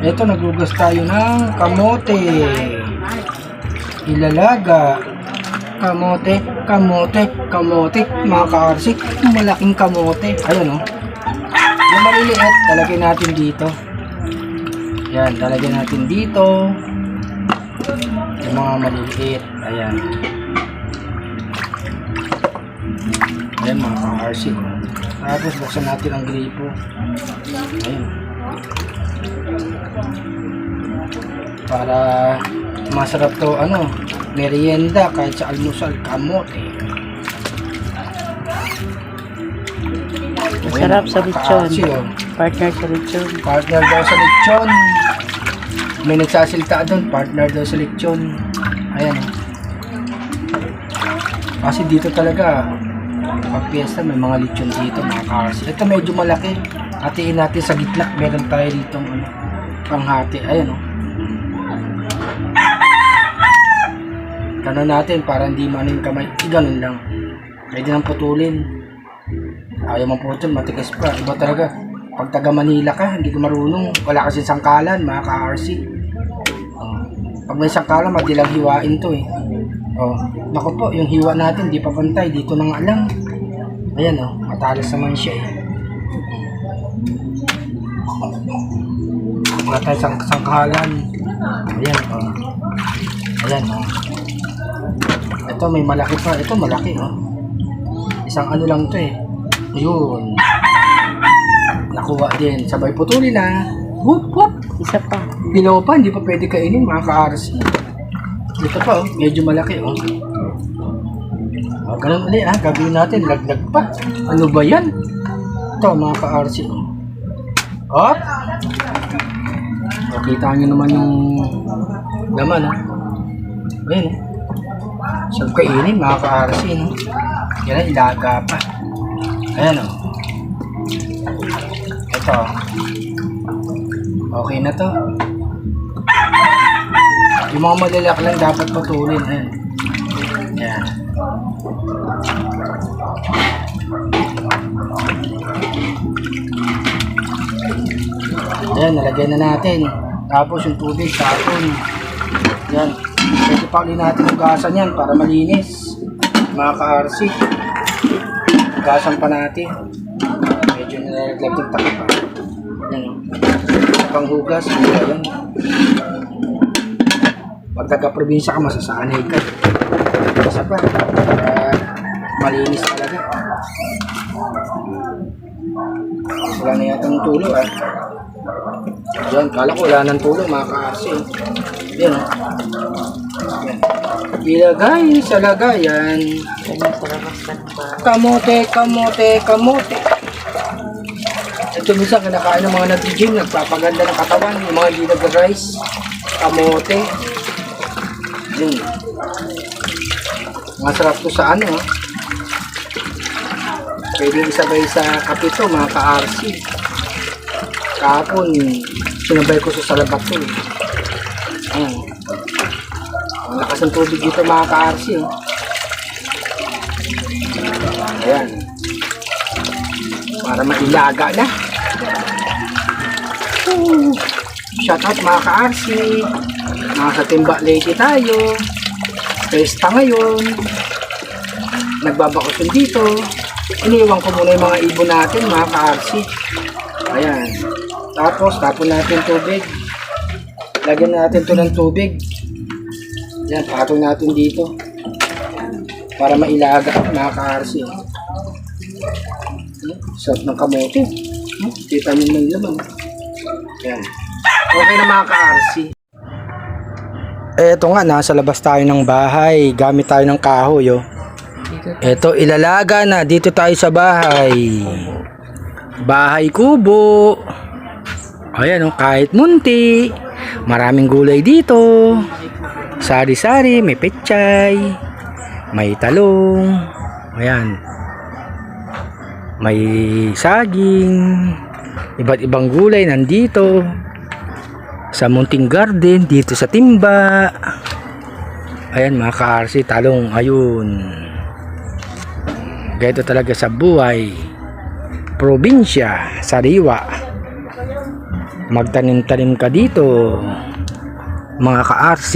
Ito, naghugas tayo ng kamote. Ilalaga. Kamote, kamote, kamote. Mga ka-RC, malaking kamote. Ayun, oh. Yung maliliit, talagyan natin dito. Yan, talagyan natin dito. Yung mga maliliit. Ayan. Ayan, mga ka-RC. Tapos, buksan natin ang gripo. Ayan. Para masarap to, merienda kahit sa almusal, kamote. Masarap sa lechon. Oh. Partner sa lechon. Partner daw sa lechon. May nagsasalita doon, partner daw sa lechon. Ayan. Kasi dito talaga, pag piyesta may mga lechon dito, mga kasi. Ito medyo malaki. Hatiin natin sa gitna. Meron tayo dito panghati. Ayan, oh. Ganun natin para hindi manin kamay. Ganun lang. Pwede nang putulin. Ayaw mong putol, matigas pa. Iba talaga. Pag taga Manila ka, hindi ka marunong. Wala kasi sangkalan, mga ka-RC. Pag may sangkalan, madilang hiwain to eh. Naku po, yung hiwa natin, di pa pantay. Dito na nga lang. Ayan, matalas naman siya eh. Wala tayo sangkalan. Ayan, Ayan, Ito, may malaki pa. Ito, malaki, Isang ano lang to eh. Ayun. Nakuha din. Sabay putulin na. Whoop, whoop. Isa pa. Dilaw pa, hindi pa pwede kainin, mga ka-RC. Ito pa, medyo malaki, ganun ulit, gagawin natin, laglag pa. Ano ba yan? Ito, mga ka-RC, Hop! Kita nyo naman yung laman, Ayan, Sarap kainin, mga ka-RC, Yan, ilaga pa. Ayan, Ito. Okay na to. Yung mga malalak lang dapat patulin. Ayan. Yan. Ayan, nalagyan na natin. Tapos yung tubig, tapon. Yan. Pwede pa ulit natin hugasan yan para malinis. Mga ka-RC. Hugasan pa natin. Medyo nalaglag yung takip pa. Yan. Panghugas. Yan. Pag taga-probinsya ka, masasanay ka. Isa pa. Malinis talaga. Wala na yata ng tulo, Yan, kala ko wala ng tulo, mga ka-RC. Yan, Yan. Ilagay sa lagayan. Kamote, kamote, kamote. Ito minsan kinakain ng mga nag-gym, nagpapaganda ng katawan, yung mga hindi nag-rice. Kamote. Yun. Masarap to sa Pwede isabay sa kapito, mga ka-RC. Kahapon, sinabay ko sa salabat to. Ayan. Ang lakas ng tubig dito, mga ka-RC. Ayan. Para mailaga na. Shout out, mga ka-RC. Nasa Timba Lady tayo. Pesta ngayon. Nagbabakasyon dito. Iniwan ko muna yung mga ibon natin, mga ka-RC. Ayan. Tapos, tapon natin tubig. Lagyan natin to ng tubig. Ayan, patong natin dito. Para mailaga, mga ka-RC. Sarap ng kamote. Kita nyo may laman. Ayan. Okay na, mga ka-RC. Eto nga, nasa labas tayo ng bahay. Gamit tayo ng kahoy, Eto, ilalaga na. Dito tayo sa bahay. Bahay kubo. Ayan, kahit munti. Maraming gulay dito. Sari-sari, may pechay. May talong. Ayan. May saging. Iba't ibang gulay nandito. Sa munting garden, dito sa timba. Ayan, mga ka-RC, talong. Ayun. Ganito talaga sa buhay. Probinsya, sariwa. magtanim-tanim ka dito, mga ka-RC.